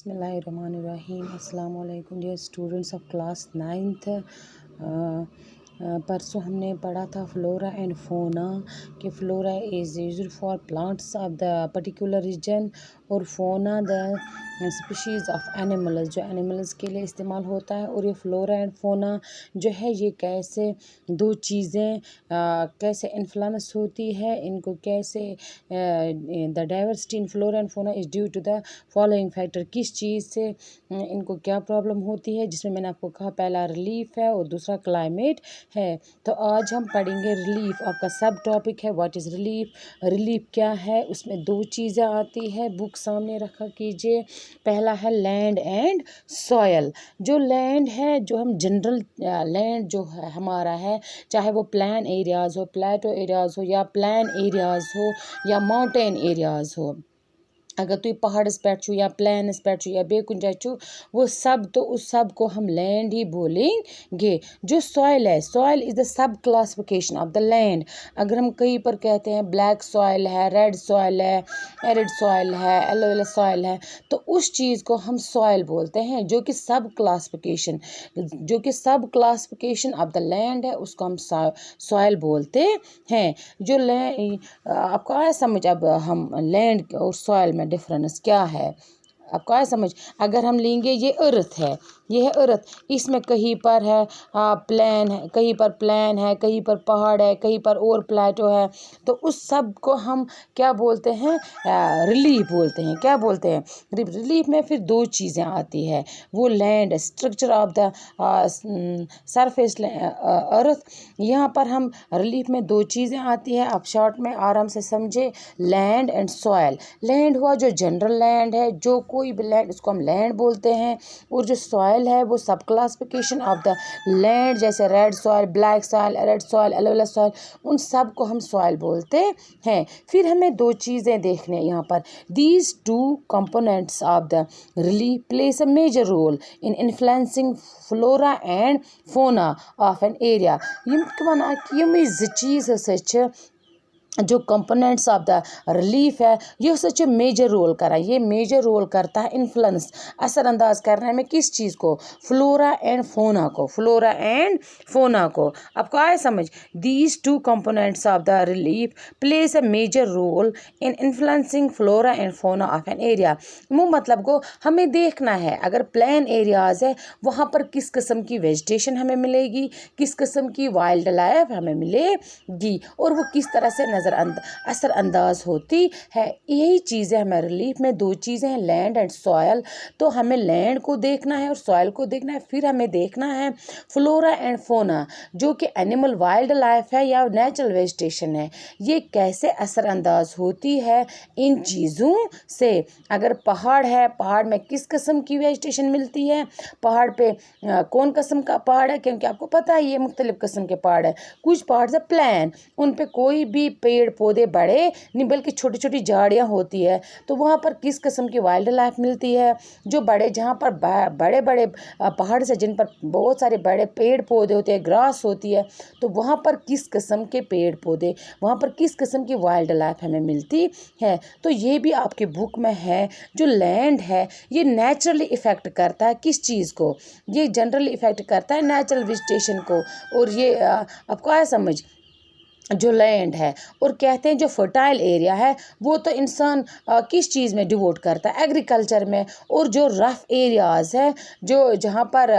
बिस्मिल्लाहिर्रहमानिर्रहीम। अस्सलाम वालेकुम dear students of class 9th। परसों हमने पढ़ा था फ्लोरा एंड फोना कि flora is used for plants of the particular region और fauna the species of animals, जो एनिमल्स के लिए इस्तेमाल होता है। और ये फ्लोरा एंड फोना जो है ये कैसे दो चीज़ें कैसे इन्फ्लुएंस होती है, इनको कैसे the diversity in flora and fauna is due to the following factor, किस चीज़ से इनको क्या प्रॉब्लम होती है, जिसमें मैंने आपको कहा पहला रिलीफ है और दूसरा क्लाइमेट है। तो आज हम पढ़ेंगे रिलीफ। आपका सब टॉपिक है व्हाट इज़ रिलीफ। रिलीफ क्या है, उसमें दो चीज़ें आती है, बुक सामने रखा कीजिए। पहला है लैंड एंड सॉयल। जो लैंड है, जो हम जनरल लैंड जो है हमारा है, चाहे वो प्लान एरियाज़ हो, प्लेटो एरियाज़ हो या प्लान एरियाज़ हो या माउंटेन एरियाज़ हो, अगर तुम पहाड़स पे या प्लानस पे या बे कुछ जाए वो सब, तो उस सब को हम लैंड ही बोलेंगे। जो सॉइल है, soil is the sub classification of the land. अगर हम कहीं पर कहते हैं ब्लैक सॉइल है, रेड सॉइल है, एरिड सॉइल है, एलोवेला सॉइल है, तो उस चीज़ को हम सॉइल बोलते हैं। जो कि सब क्लासिफिकेशन ऑफ द लैंड है, उसको हम सॉइल बोलते हैं। जो लैंड, आपको आया समझ अब हम लैंड और सॉइल में डिफरेंस क्या है, आपको आया समझ। अगर हम लेंगे ये अर्थ है, ये है अर्थ, इसमें कहीं पर है प्लेन है, कहीं पर प्लेन है, कहीं पर पहाड़ है, कहीं पर और प्लेटो है, तो उस सब को हम क्या बोलते हैं, रिलीफ बोलते हैं। क्या बोलते हैं, रिलीफ में फिर दो चीज़ें आती है, वो land, structure of the surface earth. यहाँ पर हम रिलीफ में दो चीज़ें आती है, आप शॉर्ट में आराम से समझे। Land and soil. लैंड हुआ जो जनरल लैंड है, जो कोई भी लैंड, उसको हम लैंड बोलते हैं। और जो सॉयल है वो सब क्लासिफिकेशन ऑफ द लैंड, जैसे red soil, black soil, red soil, alluvial soil, उन सब को हम सॉयल बोलते हैं। फिर हमें दो चीज़ें देखने हैं यहाँ पर। These two components of the relief place a major role in influencing flora and fauna of an area. यम इज चीज़ हसा जो कंपोनेंट्स ऑफ द रिलीफ है, ये सच मेजर रोल करा, ये मेजर रोल करता है इन्फ्लुएंस, असरअंदाज करने में किस चीज़ को, फ्लोरा एंड फोना को, फ्लोरा एंड फोना को। आपको आए समझ। These two components of the relief place a major role in influencing flora and fauna of an area. मतलब को हमें देखना है, अगर प्लेन एरियाज है वहाँ पर किस किस्म की वेजिटेशन हमें मिलेगी, किस किस्म की वाइल्ड लाइफ हमें मिलेगी, और वो किस तरह से असरअंदाज होती है। यही चीज़ें हमें रिलीफ में दो चीज़ें हैं, लैंड एंड सॉयल। तो हमें लैंड को देखना है और सॉयल को देखना है। फिर हमें देखना है फ्लोरा एंड फोना, जो कि एनिमल वाइल्ड लाइफ है या नेचुरल वेजिटेशन है, ये कैसे असरअंदाज होती है इन चीज़ों से। अगर पहाड़ है, पहाड़ में किस किस्म की वेजिटेशन मिलती है, पहाड़ पे कौन किस्म का पहाड़ है, क्योंकि आपको पता है ये मुख्तलिफ किस्म के पहाड़ है। कुछ पहाड़ से प्लान, उन पे कोई भी पेड़ पौधे बड़े नहीं बल्कि छोटी छोटी झाड़ियाँ होती है, तो वहाँ पर किस किस्म की वाइल्ड लाइफ मिलती है। जो बड़े, जहाँ पर बड़े बड़े पहाड़ से जिन पर बहुत सारे बड़े पेड़ पौधे होते हैं, ग्रास होती है, तो वहाँ पर किस किस्म के पेड़ पौधे, वहाँ पर किस किस्म की वाइल्ड लाइफ हमें मिलती है। तो ये भी आपके बुक में है। जो लैंड है ये नेचुरली इफ़ेक्ट करता है किस चीज़ को, ये जनरली इफ़ेक्ट करता है नेचुरल वेजिटेशन को। और ये आपको आया समझ। जो लैंड है, और कहते हैं जो फर्टाइल एरिया है वो तो इंसान किस चीज़ में डिवोट करता है, एग्रीकल्चर में। और जो रफ़ एरियाज़ है, जो जहाँ पर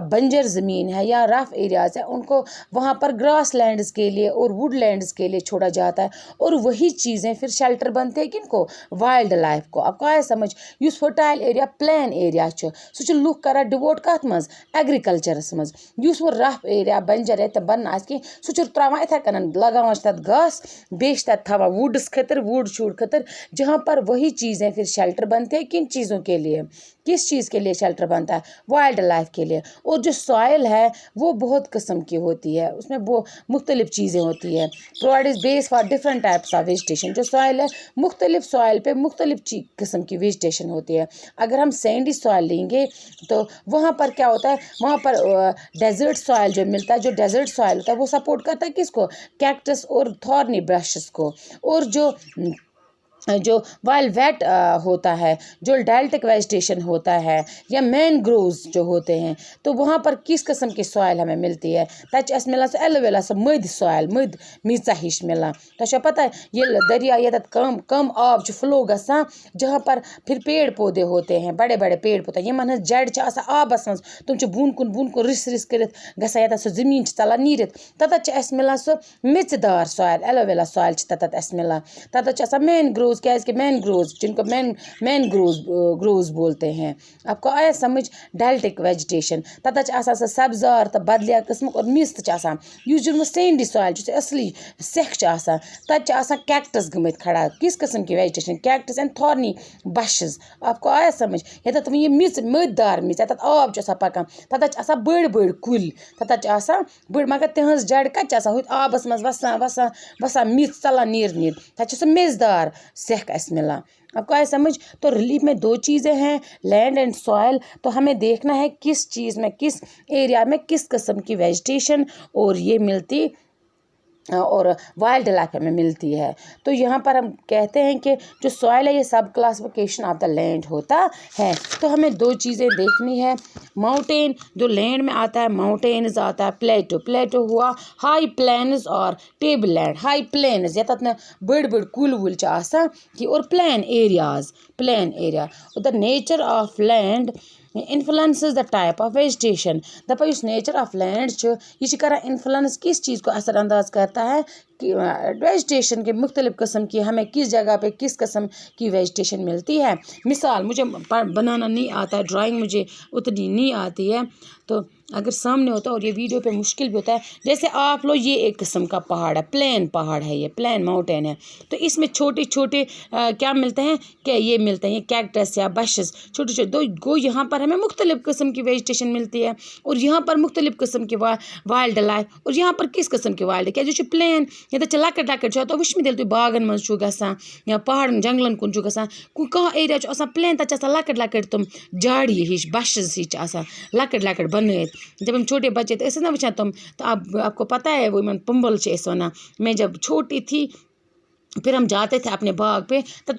बंजर ज़मीन है या रफ़ एरियाज़ है, उनको वहाँ पर ग्रास लैंड्स के लिए और वुड लैंड्स के लिए छोड़ा जाता है। और वही चीज़ें फिर शेल्टर बनते हैं किनको, वाइल्ड लाइफ को। आपको आया समझ। Use fertile area plain area सह लुक कर डिवोट कत मज, एग्रीकल्चरस मज। युस वो रफ़ एरिया बंजर है तो बन आसि सह त्रावान इथे कन लगा तथ घास, बेच तथ थवा वुड्स खतर, वुड शूड खतर, जहाँ पर वही चीज़ें फिर शेल्टर बनते हैं किन चीज़ों के लिए, किस चीज़ के लिए शेल्टर बनता है, वाइल्ड लाइफ के लिए। और जो सॉइल है वो बहुत किस्म की होती है, उसमें वो मुख्तलिफ चीज़ें होती है। Provide is base for different types of vegetation. जो सॉइल है, मुख्तलिफ सॉइल पे मुख्तलिफ किस्म की वेजिटेशन होती है। अगर हम सैंडी सॉइल लेंगे तो वहाँ पर क्या होता है, वहाँ पर डेजर्ट सॉइल जो मिलता है, जो डेजर्ट सॉइल होता है वो सपोर्ट करता है किसको, कैक्टस और थॉर्नी ब्रशेस को। और जो जो वाइल वेट होता है, जो डेल्टिक वेजिटेशन होता है, या मैनग्रोव्स जो होते हैं, तो वहाँ पर किस किस्म की सॉइल हमें मिलती है। तक मिलान सो एलोवेला सो मद सॉइल, मद मीचा हिश मिलान। तो पता है ये दरिया ये कम कम आब फ्लो गसान, जहाँ पर फिर पेड़ पौधे होते हैं, बड़े बड़े पेड़ पौधे यमन हज जड़ आबस मज, तुम बुन कुन रिस रिस कर गसान, सो जमीन चलान नीरित, तत मिलान सो मिचदार सॉइल, एलोवेला सॉइल तत मिलान। तत मैनग्रोव्स, क्या कि मैनग्रोव्स, जिनको मैनग्रोव्स बोलते हैं। आपको आया समझ। डेल्टिक वेजिटेशन तत सब्जार तो बदलिया किस्म और मिस जो सैंडी सॉइल जो असली सेख तत कैक्टस गमत खड़ा, किस किस्म की vegetation, cactus and thorny buses. आपको आया समझ। ये ये मिच मददार मिच, तत आब पकान, तत बड़ बड़ कुल, तत बड़, मगर तिहज जड़ कत आबस मज वसान वसान वसान मिच चलान नीर नीर, तत सह मेजदार सेख मिला। आपको आया समझ। तो रिलीफ में दो चीज़ें हैं, लैंड एंड सॉइल। तो हमें देखना है किस चीज़ में, किस एरिया में किस किस्म की वेजिटेशन और ये मिलती और वाइल्ड लाइफ में मिलती है। तो यहाँ पर हम कहते हैं कि जो सॉइल है ये सब क्लासिफिकेशन ऑफ द लैंड होता है। तो हमें दो चीज़ें देखनी है। माउंटेन जो लैंड में आता है, माउंटेन्स आता है, प्लेटो, प्लेटो हुआ हाई प्लेन्स और टेबल लैंड। हाई प्लेन्स ये तत बड़ बड़ कुल वुल कि, और plain areas, plain area. The nature of land influences the type of vegetation. दपा इस नेचर ऑफ लैंड यह कर इन्फ्लुएंस किस चीज़ को असरअंदाज करता है कि वेजिटेशन के मुख्तलिफ किस्म की, हमें किस जगह पे किस किस्म की वेजिटेशन मिलती है। मिसाल, मुझे बनाना नहीं आता, ड्राइंग मुझे उतनी नहीं आती है, तो अगर सामने होता और ये वीडियो पे मुश्किल भी होता है। जैसे आप लोग, ये एक किस्म का पहाड़ है, प्लेन पहाड़ है, ये प्लेन माउंटेन है, तो इसमें छोटे छोटे क्या मिलते हैं, क्या ये मिलते हैं, ये कैक्टस या बशेस, छोटे छोटे दो यहाँ पर हमें मुख्तलिफ किस्म की वेजिटेशन मिलती है, और यहाँ पर मुख्तलिफ किस्म की वाइल्ड लाइफ, और यहाँ पर किस किस्म की वाइल्ड, क्या जो प्लेन ये तो लकट लकट तो वुश दिल बागन मज गसान या पहाड़ जंगलन कुन गसान, कह एरिया प्लेन तक लकट लकट तुम झाड़ी हिश बशेस हिच लकट लकट बनत। जब हम छोटे बच्चे थे ना वुचान तुम, तो आपको पता है वो पुम्बल वना। मैं जब छोटी थी फिर हम जाते थे अपने बाग पे, तब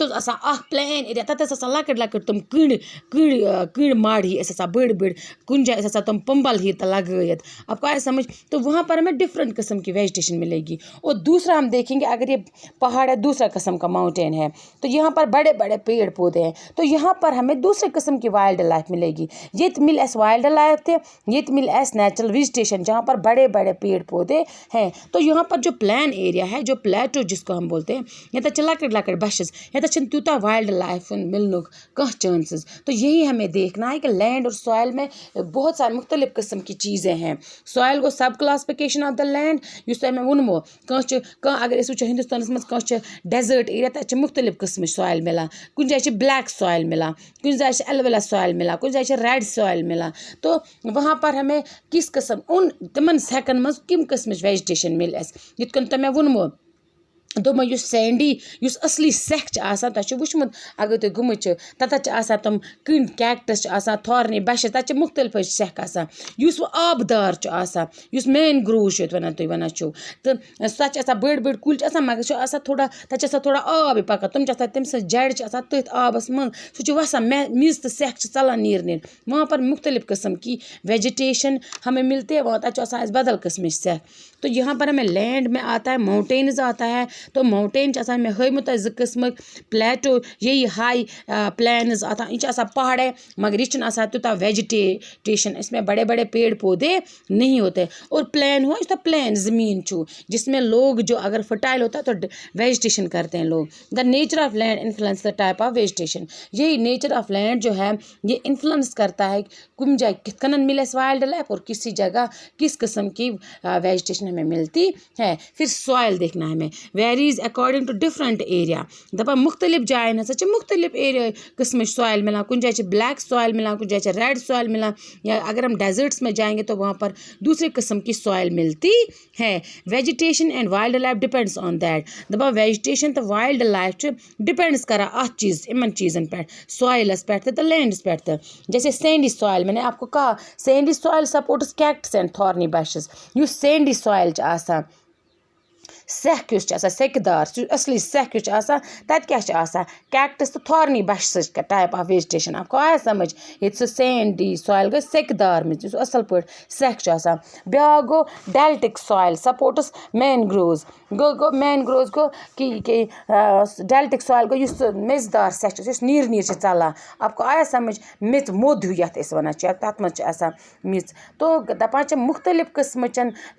प्लेन एरिया, तत लकट लकट तुम कण माड़ ही बड़ बड़ कुन जाए तुम पंबल ही लगत। आपको आया समझ। तो वहाँ पर हमें डिफरेंट किस्म की वेजिटेशन मिलेगी। और दूसरा हम देखेंगे, अगर ये पहाड़ है, दूसरा किस्म का माउंटेन है, तो यहाँ पर बड़े बड़े पेड़ पौधे हैं, तो यहाँ पर हमें दूसरे किस्म की वाइल्ड लाइफ मिलेगी। ये मिल एस वाइल्ड लाइफ थे, ये मिल एस नेचुरल वेजिटेशन, जहाँ पर बड़े बड़े पेड़ पौधे हैं। तो यहाँ पर जो प्लेन एरिया है, जो प्लेटो जिसको हम बोलते हैं, ये लकट लकट बशेस, ये तूता वाइल्ड लाइफ मिलने कह चांसेस। तो यही हमें देखना है कि लैंड और सॉइल में बहुत सारे मुख्तलिफ किस्म की चीज़ें हैं। सॉइल को सब क्लासिफिकेशन ऑफ द लैंड मैं वनमो कह अगर वो हिंदुस्तान मज डेजर्ट एरिया, तक मुख्तलिफ किस्म सॉइल मिलान, कुछ जाए ब्लैक सॉइल मिलान, कुछ जाए एलोवेला सॉइल मिलान, कुछ जाए रेड सॉइल मिलान। तो वहाँ पर हमें किस किस्म उन तमन सेकन मज कम किस्म वेजिटेशन मिल ये मैं वनमो दोम सैंडी असली सेख तुम वुचमुत, अगर तुम गुमत तत तम कण कैक्टस थॉर्नी बशेस, तत मुख्तलिफ सेख वो आबदार मैनग्रोव वन तुम वन तो सह बड़ बड़ कुल मगर थोड़ा तत थोड़ा आब पकान, तुम तम जड़ तथ आबस मन सह वसान मिज तो सेख चलान नीर नीर। वहाँ पर मुख्तलिफ किस्म की वेजिटेशन हमें मिलती है, वहाँ तक बदल किस्म सेख। तो यहाँ पर हमें लैंड में आता है, माउंटेन्स आता है। तो माउंटेन में हमुत ज किस्म, प्लेटो यही हाई प्लेन्स आता, यह पहाड़ है मगर यह तूता वेजिटेशन, इसमें बड़े बड़े पेड़ पौधे नहीं होते। और प्लेन हुआ तो प्लेन ज़मीन जिसमें लोग जो अगर फर्टाइल होता है तो वेजिटेशन करते हैं लोग। The nature of land influence the type of vegetation, यही नेचर ऑफ लैंड जो है ये इन्फ्लुएंस करता है कुम जाए कितन मिले वाइल्ड लाइफ और किसी जगह किस किस्म की वेजिटेशन हमें मिलती है। फिर सॉइल देखना है हमें, varies according to different area. दपा मुख्तलिफ जायन हसा मुख्तलिफ एरिया किस्म सॉइल मिला, कुछ जाए ब्लैक सॉइल मिला, कुछ जाए रेड सॉइल मिला, या अगर हम डेजर्ट्स में जाएंगे तो वहाँ पर दूसरे किस्म की सॉइल मिलती है। Vegetation and wild life depends on that. दपा वेजिटेशन तो वाइल्ड लाइफ डिपेंड्स करा अत चीज़ इन चीज़न पे, सॉइलस पे तो लैंड्स पे। जैसे सैंडी सॉइल, मैंने आपको कहा sandy soil supports cactus and thorny bushes. Sandy soil सेक युस सेकदार असली सेक तत क्या कैक्टस तो thorny bush type of vegetation आपको आया समझ ये सैंडी सॉइल गई सेकदार में असल पे सेक ब्या गो डेल्टिक सॉइल सपोर्ट्स मैनग्रोव्स गो मैनग्रोव्स गो कि डेल्टिक सॉइल गो मेजदार सेक नीर नीर चलान आपको आया समझ मित मोदू ये वन तथ मज मिच तो दपान मुख्तलिफ किस्म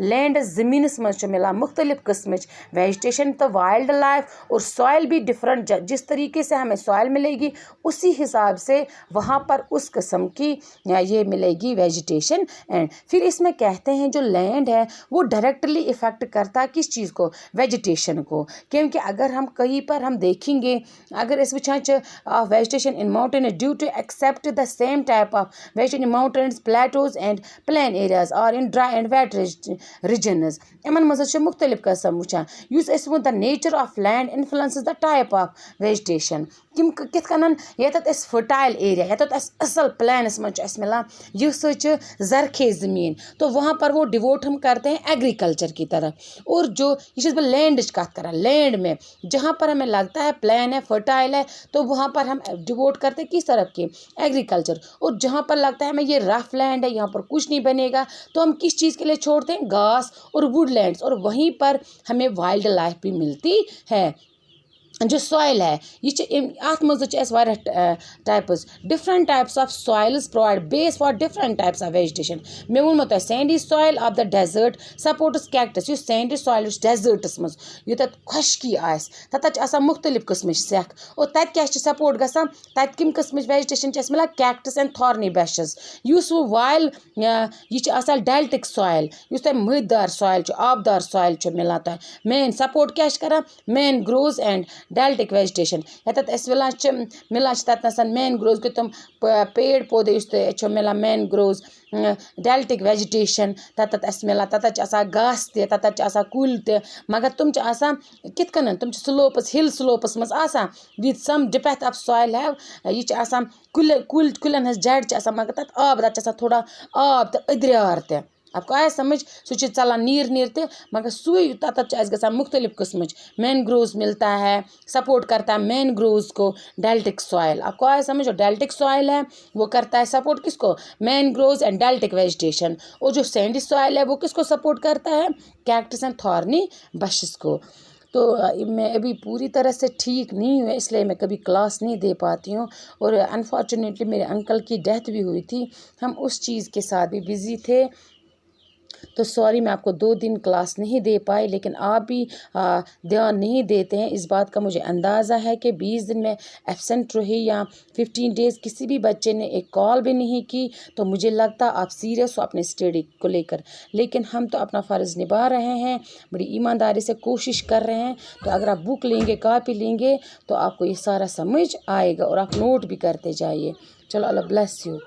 लैंड ज़मीनस मज मिलान मुख्तलिफ किस्म वेजिटेशन तो वाइल्ड लाइफ और सॉइल भी डिफरेंट जिस तरीके से हमें सॉइल मिलेगी उसी हिसाब से वहाँ पर उस किस्म की ये मिलेगी वेजिटेशन। एंड फिर इसमें कहते हैं जो लैंड है वो डायरेक्टली इफ़ेक्ट करता है किस चीज़ को वेजिटेशन को क्योंकि अगर हम कहीं पर हम देखेंगे अगर इस vegetation in mountain due to except the same type of vegetation in mountains plateaus and plain areas और in dry and wet regions in मज मुख्तलिफ कस्म वुचान the nature of land influences the type of vegetation किम कित कन ये fertile area ये असल प्लानस मज मिलान यह जरखे ज़मीन तो वहाँ पर वो डिवोट हम करते हैं एग्रीकल्चर की तरफ और जो ये बह लैंड कत कर लैंड में जहाँ पर हमें लगता है प्लान है फर्टाइल है तो वहाँ पर हम डिवोट करते हैं किस तरफ की एग्रीकल्चर और जहाँ पर लगता है हमें ये रफ लैंड है यहाँ पर कुछ नहीं बनेगा तो हम किस चीज़ के लिए छोड़ते हैं घास और वुडलैंड्स और वहीं पर हमें वाइल्ड लाइफ भी मिलती है। जो सॉइल है ये अत मज types different types of soils provide base for different types of vegetation मे वो तुम sandy soil of the desert supports cactus यह सैंडी सॉइल डेजर्टस मज यूत खुशकी तथा मुख्तलिफ किस्म सेक और तत क्या सपोर्ट गसान तत कम किस्म वेजिटेशन मिलान कैक्टस एंड थॉर्नी बेशेस वो वाइल यह डेल्टिक सॉइल मदार सॉइल आबदार सॉइल मिलान तह मेन सपोर्ट क्या कर mangroves and deltaic vegetation ये मिलान तथन मैन ग्रोज के तुम पेड़ पौधे मिलान मैन ग्रोज डेल्टिक वेजिटेशन तथ मिलान तथा घास तथा कुल मगर तुम कित कन तुम स्लोपस हिल स्लोपस मज with some depth of soil have यह कुलन हज जड़ मगर तथ आब तथ थोड़ा आब तो अदरियार त आपको आया समझ सह चलान नीर ते मगर सुई तथ ग मुख्तलिफ किस्म मैनग्रोव्स मिलता है सपोर्ट करता है मैनग्रोव्स को डेल्टिक सॉइल आपको आया समझ जो डेल्टिक सॉइल है वो करता है सपोर्ट किसको मैनग्रोव्स एंड डेल्टिक वेजिटेशन और जो सैंडी सॉइल है वो किसको सपोर्ट करता है कैक्टस एंड थॉर्नी बशेस को। तो मैं अभी पूरी तरह से ठीक नहीं हुई इसलिए मैं कभी क्लास नहीं दे पाती हूँ और अनफॉर्चुनेटली मेरे अंकल की डेथ भी हुई थी हम उस चीज़ के साथ भी बिज़ी थे तो सॉरी मैं आपको 2 दिन क्लास नहीं दे पाई लेकिन आप भी ध्यान नहीं देते हैं इस बात का मुझे अंदाज़ा है कि 20 दिन में एब्सेंट रही या 15 डेज़ किसी भी बच्चे ने एक कॉल भी नहीं की तो मुझे लगता आप सीरियस हो अपने स्टडी को लेकर लेकिन हम तो अपना फ़र्ज़ निभा रहे हैं बड़ी ईमानदारी से कोशिश कर रहे हैं तो अगर आप बुक लेंगे कॉपी लेंगे तो आपको ये सारा समझ आएगा और आप नोट भी करते जाइए। चलो अल्लाह ब्लेस यू।